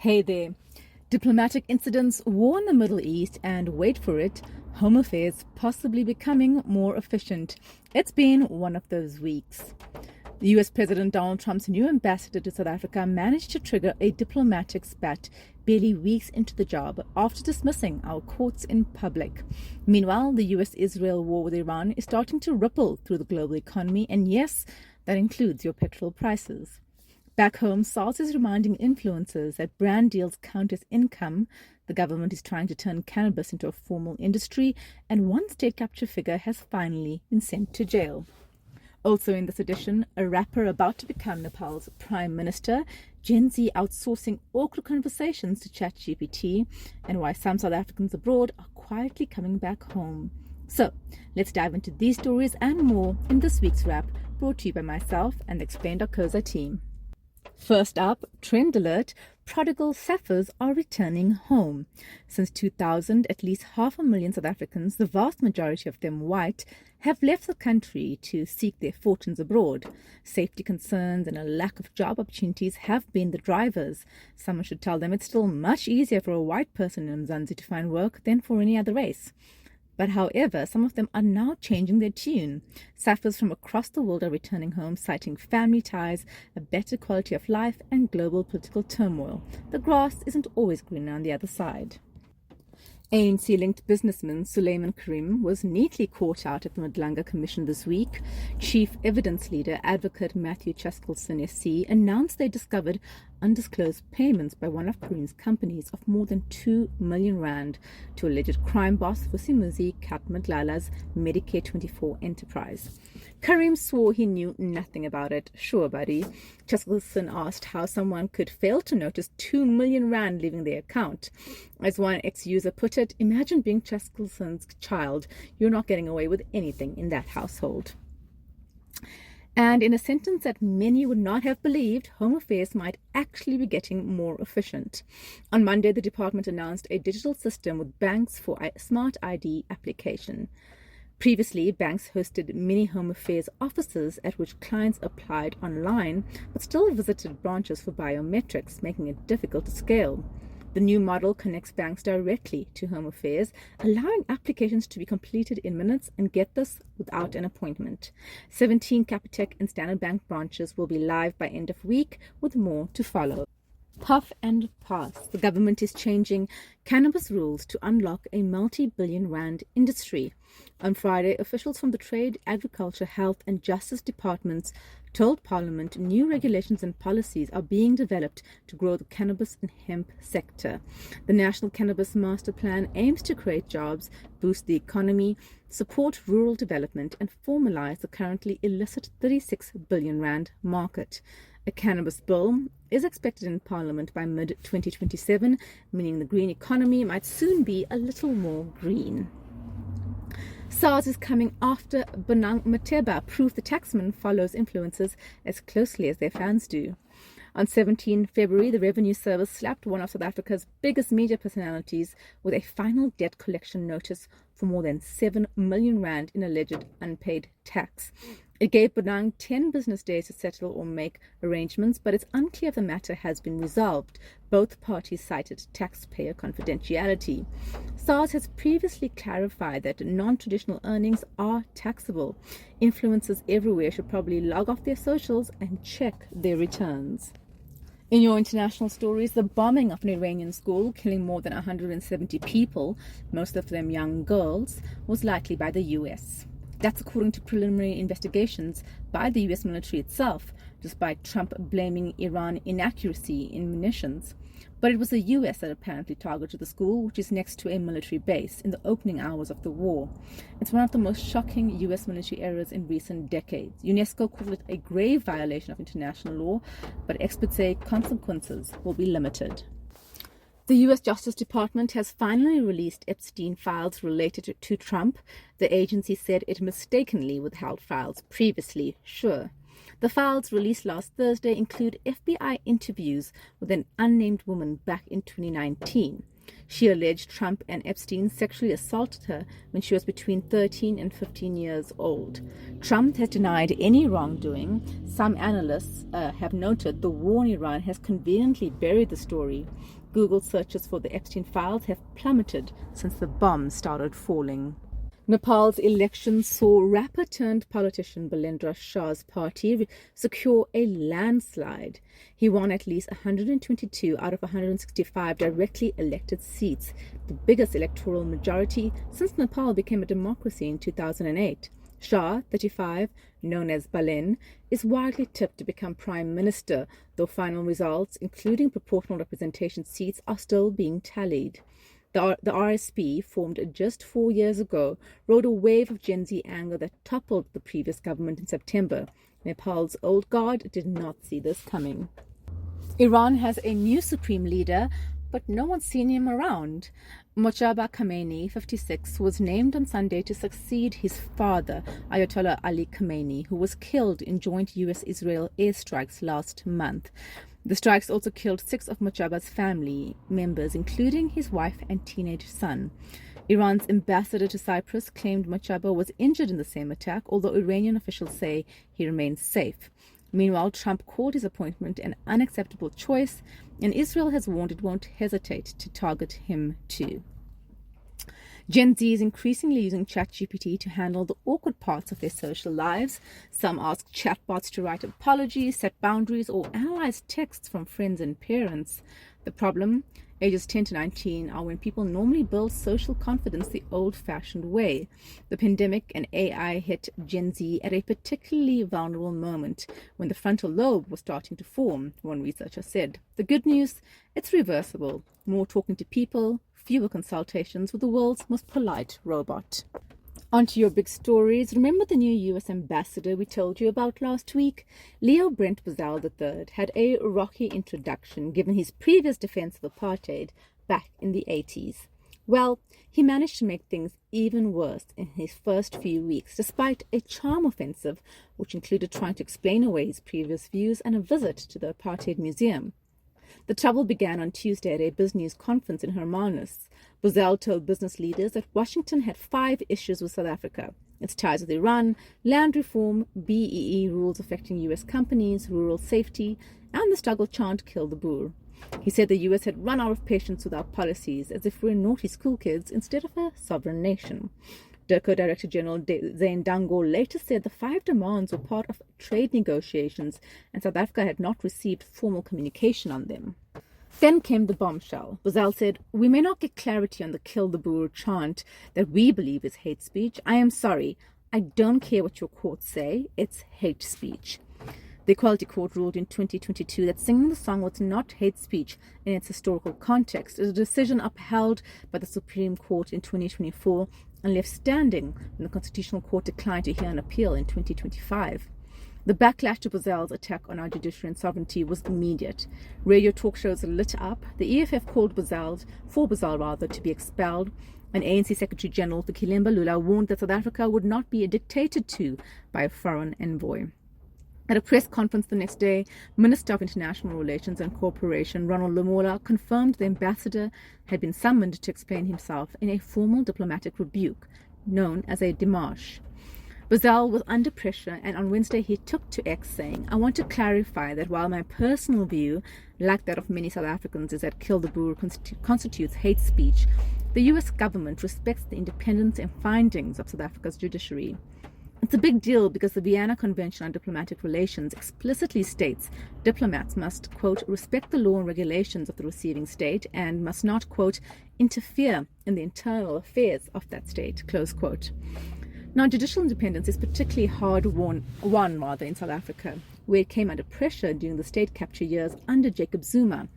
Hey there. Diplomatic incidents, war in the Middle East, and wait for it, home affairs possibly becoming more efficient. It's been one of those weeks. The US President Donald Trump's new ambassador to South Africa managed to trigger a diplomatic spat barely weeks into the job after dismissing our courts in public. Meanwhile, the US-Israel war with Iran is starting to ripple through the global economy, and yes, that includes your petrol prices. Back home, Sars is reminding influencers that brand deals count as income. The government is trying to turn cannabis into a formal industry, and one state capture figure has finally been sent to jail. Also in this edition, a rapper about to become Nepal's prime minister, Gen Z outsourcing awkward conversations to ChatGPT, and why some South Africans abroad are quietly coming back home. So, let's dive into these stories and more in this week's wrap, brought to you by myself and the Explained.coza team. First up, trend alert, prodigal Sapphirs are returning home. Since 2000, at least 500,000 South Africans, the vast majority of them white, have left the country to seek their fortunes abroad. Safety concerns and a lack of job opportunities have been the drivers. Someone should tell them it's still much easier for a white person in Mzansi to find work than for any other race. But however, some of them are now changing their tune. Sapphirs from across the world are returning home, citing family ties, a better quality of life, and global political turmoil. The grass isn't always greener on the other side. ANC-linked businessman Suleiman Karim was neatly caught out at the Madlanga Commission this week. Chief Evidence Leader Advocate Matthew Chaskelson SC announced they discovered undisclosed payments by one of Karim's companies of more than 2 million rand to alleged crime boss Vusimuzi Kat Madlala's Medicare 24 enterprise. Karim swore he knew nothing about it. Sure, buddy. Chaskelson asked how someone could fail to notice 2 million rand leaving their account. As one ex-user put it, imagine being Chaskelson's child. You're not getting away with anything in that household. And in a sentence that many would not have believed, Home Affairs might actually be getting more efficient. On Monday, the department announced a digital system with banks for a smart ID application. Previously, banks hosted mini Home Affairs offices at which clients applied online, but still visited branches for biometrics, making it difficult to scale. The new model connects banks directly to Home Affairs, allowing applications to be completed in minutes, and get this, without an appointment. 17 Capitec and Standard Bank branches will be live by end of week, with more to follow. Puff and pass. The government is changing cannabis rules to unlock a multi-billion rand industry. On Friday, officials from the Trade, Agriculture, Health and Justice departments told Parliament new regulations and policies are being developed to grow the cannabis and hemp sector. The National Cannabis Master Plan aims to create jobs, boost the economy, support rural development and formalize the currently illicit 36 billion rand market. A cannabis bill is expected in Parliament by mid-2027, meaning the green economy might soon be a little more green. Sars is coming after Bonang Mateba, proof the taxman follows influencers as closely as their fans do. On 17 February, the Revenue Service slapped one of South Africa's biggest media personalities with a final debt collection notice for more than 7 million rand in alleged unpaid tax. It gave Bonang 10 business days to settle or make arrangements, but it's unclear if the matter has been resolved. Both parties cited taxpayer confidentiality. Sars has previously clarified that non-traditional earnings are taxable. Influencers everywhere should probably log off their socials and check their returns. In your international stories, the bombing of an Iranian school, killing more than 170 people, most of them young girls, was likely by the US. That's according to preliminary investigations by the US military itself, despite Trump blaming Iran inaccuracy in munitions. But it was the US that apparently targeted the school, which is next to a military base, in the opening hours of the war. It's one of the most shocking US military errors in recent decades. UNESCO called it a grave violation of international law, but experts say consequences will be limited. The U.S. Justice Department has finally released Epstein files related to Trump. The agency said it mistakenly withheld files previously. Sure. The files released last Thursday include FBI interviews with an unnamed woman back in 2019. She alleged Trump and Epstein sexually assaulted her when she was between 13 and 15 years old. Trump has denied any wrongdoing. Some analysts have noted the war in Iran has conveniently buried the story. Google searches for the Epstein files have plummeted since the bombs started falling. Nepal's election saw rapper-turned-politician Balendra Shah's party secure a landslide. He won at least 122 out of 165 directly elected seats, the biggest electoral majority since Nepal became a democracy in 2008. Shah, 35, known as Balen, is widely tipped to become prime minister, though final results, including proportional representation seats, are still being tallied. The RSP, formed just 4 years ago, rode a wave of Gen Z anger that toppled the previous government in September. Nepal's old guard did not see this coming. Iran has a new supreme leader, but no one's seen him around. Mojtaba Khamenei, 56, was named on Sunday to succeed his father, Ayatollah Ali Khamenei, who was killed in joint US-Israel airstrikes last month. The strikes also killed 6 of Mojtaba's family members, including his wife and teenage son. Iran's ambassador to Cyprus claimed Mojtaba was injured in the same attack, although Iranian officials say he remains safe. Meanwhile, Trump called his appointment an unacceptable choice, and Israel has warned it won't hesitate to target him too. Gen Z is increasingly using ChatGPT to handle the awkward parts of their social lives. Some ask chatbots to write apologies, set boundaries, or analyze texts from friends and parents. The problem? Ages 10 to 19 are when people normally build social confidence the old-fashioned way. The pandemic and AI hit Gen Z at a particularly vulnerable moment when the frontal lobe was starting to form, one researcher said. The good news? It's reversible. More talking to people, fewer consultations with the world's most polite robot. On to your big stories. Remember the new US ambassador we told you about last week? Leo Brent Bozell III had a rocky introduction given his previous defense of apartheid back in the 80s. Well, he managed to make things even worse in his first few weeks, despite a charm offensive which included trying to explain away his previous views and a visit to the Apartheid Museum. The trouble began on Tuesday at a business conference in Hermanus. Bozell told business leaders that Washington had 5 issues with South Africa: its ties with Iran, land reform, BEE rules affecting U.S. companies, rural safety, and the struggle chant "Kill the Boer." He said the U.S. had run out of patience with our policies, as if we're naughty school kids instead of a sovereign nation. DIRCO Director General Zane Dango later said the 5 demands were part of trade negotiations and South Africa had not received formal communication on them. Then came the bombshell. Bozell said, "We may not get clarity on the Kill the Boer chant that we believe is hate speech. I am sorry. I don't care what your courts say. It's hate speech." The Equality Court ruled in 2022 that singing the song was not hate speech in its historical context. It is a decision upheld by the Supreme Court in 2024 and left standing when the Constitutional Court declined to hear an appeal in 2025. The backlash to Bozell's attack on our judiciary and sovereignty was immediate. Radio talk shows lit up. The EFF called for Bozell to be expelled. And ANC Secretary General Fikile Mbalula warned that South Africa would not be dictated to by a foreign envoy. At a press conference the next day, Minister of International Relations and Cooperation Ronald Lamola confirmed the ambassador had been summoned to explain himself in a formal diplomatic rebuke, known as a démarche. Bozell was under pressure, and on Wednesday he took to X saying, "I want to clarify that while my personal view, like that of many South Africans, is that Kill the Boer constitutes hate speech, the US government respects the independence and findings of South Africa's judiciary. It's a big deal because the Vienna Convention on Diplomatic Relations explicitly states diplomats must, quote, respect the law and regulations of the receiving state and must not, quote, interfere in the internal affairs of that state, close quote." Now, judicial independence is particularly hard won in South Africa, where it came under pressure during the state capture years under Jacob Zuma.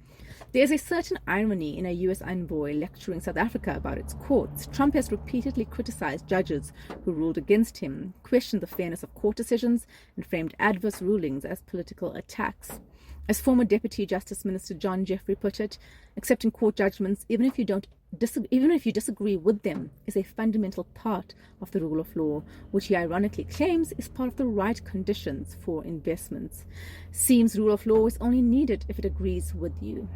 There is a certain irony in a U.S. envoy lecturing South Africa about its courts. Trump has repeatedly criticized judges who ruled against him, questioned the fairness of court decisions, and framed adverse rulings as political attacks. As former Deputy Justice Minister John Jeffrey put it, accepting court judgments, even if you disagree with them, is a fundamental part of the rule of law, which he ironically claims is part of the right conditions for investments. Seems rule of law is only needed if it agrees with you.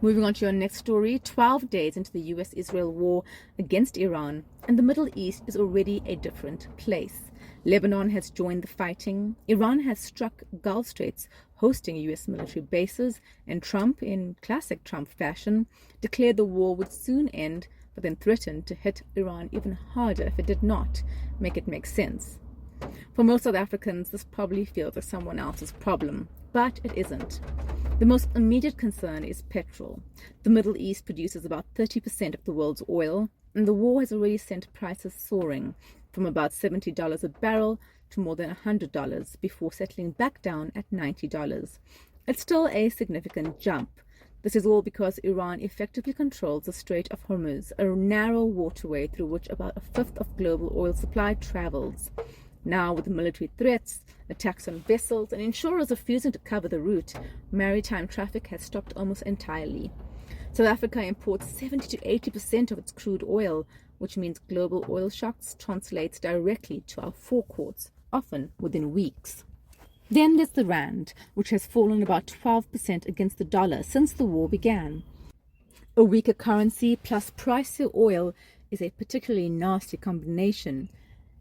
Moving on to your next story, 12 days into the US-Israel war against Iran, and the Middle East is already a different place. Lebanon has joined the fighting, Iran has struck Gulf Straits, hosting US military bases, and Trump, in classic Trump fashion, declared the war would soon end, but then threatened to hit Iran even harder if it did not make it make sense. For most South Africans, this probably feels like someone else's problem, but it isn't. The most immediate concern is petrol. The Middle East produces about 30% of the world's oil, and the war has already sent prices soaring from about $70 a barrel to more than $100 before settling back down at $90. It's still a significant jump. This is all because Iran effectively controls the Strait of Hormuz, a narrow waterway through which about a fifth of global oil supply travels. Now, with military threats, attacks on vessels, and insurers refusing to cover the route, maritime traffic has stopped almost entirely. South Africa imports 70 to 80% of its crude oil, which means global oil shocks translates directly to our forecourts, often within weeks. Then there's the rand, which has fallen about 12% against the dollar since the war began. A weaker currency plus pricier oil is a particularly nasty combination.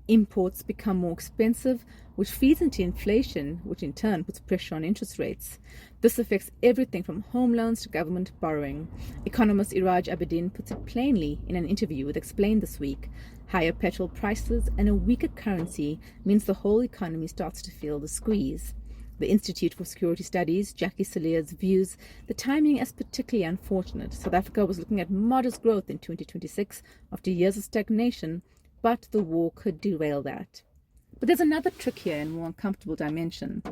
Imports become more expensive, which feeds into inflation, which in turn puts pressure on interest rates. This affects everything from home loans to government borrowing. Economist Iraj Abedin puts it plainly in an interview with Explain this week. Higher petrol prices and a weaker currency means the whole economy starts to feel the squeeze. The Institute for Security Studies, Jackie Saliers, views the timing as particularly unfortunate. South Africa was looking at modest growth in 2026 after years of stagnation, but the war could derail that. But there's another trickier and more uncomfortable dimension.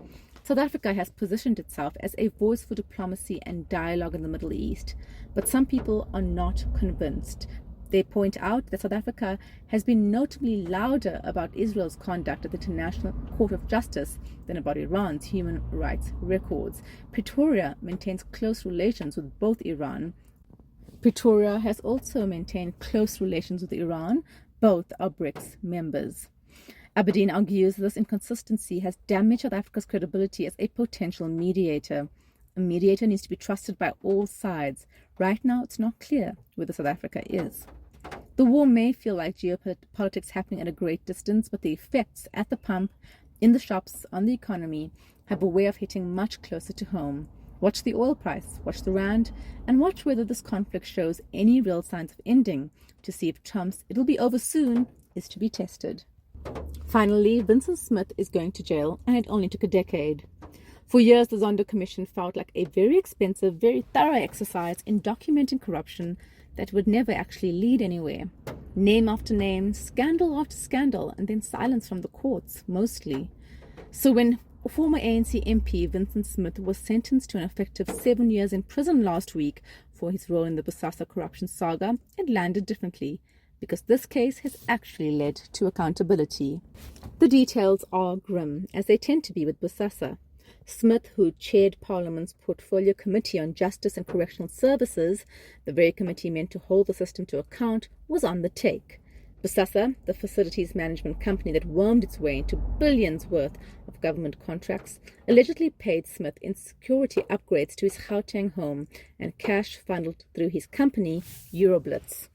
South Africa has positioned itself as a voice for diplomacy and dialogue in the Middle East, but some people are not convinced. They point out that South Africa has been notably louder about Israel's conduct at the International Court of Justice than about Iran's human rights records. Pretoria maintains close relations with both Iran. Pretoria has also maintained close relations with Iran. Both are BRICS members. Aberdeen argues this inconsistency has damaged South Africa's credibility as a potential mediator. A mediator needs to be trusted by all sides. Right now, it's not clear whether South Africa is. The war may feel like geopolitics happening at a great distance, but the effects at the pump, in the shops, on the economy, have a way of hitting much closer to home. Watch the oil price, watch the rand, and watch whether this conflict shows any real signs of ending to see if Trump's "it'll be over soon" is to be tested. Finally, Vincent Smith is going to jail, and it only took a decade. For years, the Zondo Commission felt like a very expensive, very thorough exercise in documenting corruption that would never actually lead anywhere. Name after name, scandal after scandal, and then silence from the courts, mostly. So when former ANC MP Vincent Smith was sentenced to an effective 7 years in prison last week for his role in the Bosasa corruption saga, it landed differently, because this case has actually led to accountability. The details are grim, as they tend to be with Bosasa. Smith, who chaired Parliament's Portfolio Committee on Justice and Correctional Services, the very committee meant to hold the system to account, was on the take. Bosasa, the facilities management company that wormed its way into billions worth of government contracts, allegedly paid Smith in security upgrades to his Gauteng home and cash funneled through his company, Euroblitz.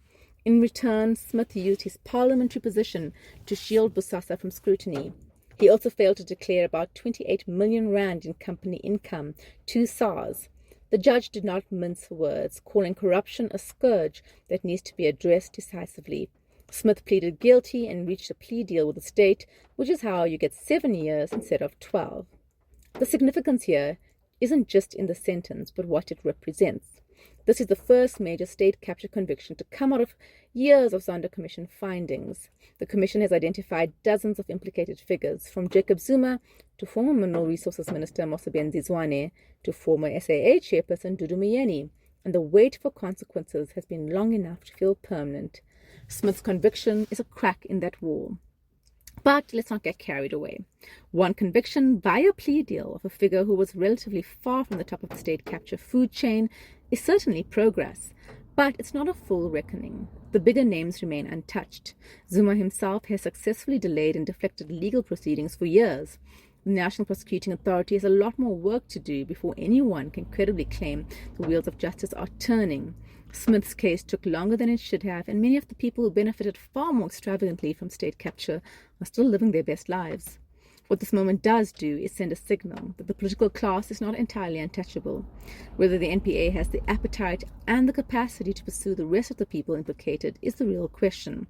In return, Smith used his parliamentary position to shield Bosasa from scrutiny. He also failed to declare about 28 million rand in company income to Sars. The judge did not mince words, calling corruption a scourge that needs to be addressed decisively. Smith pleaded guilty and reached a plea deal with the state, which is how you get 7 years instead of 12. The significance here isn't just in the sentence, but what it represents. This is the first major state capture conviction to come out of years of Zondo Commission findings. The Commission has identified dozens of implicated figures, from Jacob Zuma to former Mineral Resources Minister Mosebenzi Zwane to former SAA chairperson Dudu Myeni, and the wait for consequences has been long enough to feel permanent. Smith's conviction is a crack in that wall. But let's not get carried away. One conviction via plea deal of a figure who was relatively far from the top of the state capture food chain is certainly progress, but it's not a full reckoning. The bigger names remain untouched. Zuma himself has successfully delayed and deflected legal proceedings for years. The National Prosecuting Authority has a lot more work to do before anyone can credibly claim the wheels of justice are turning. Smith's case took longer than it should have, and many of the people who benefited far more extravagantly from state capture are still living their best lives. What this moment does do is send a signal that the political class is not entirely untouchable. Whether the NPA has the appetite and the capacity to pursue the rest of the people implicated is the real question.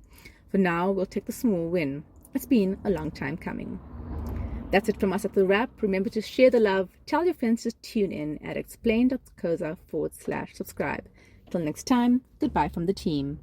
For now, we'll take the small win. It's been a long time coming. That's it from us at The Wrap. Remember to share the love. Tell your friends to tune in at explain.co.za/subscribe. Till next time, goodbye from the team.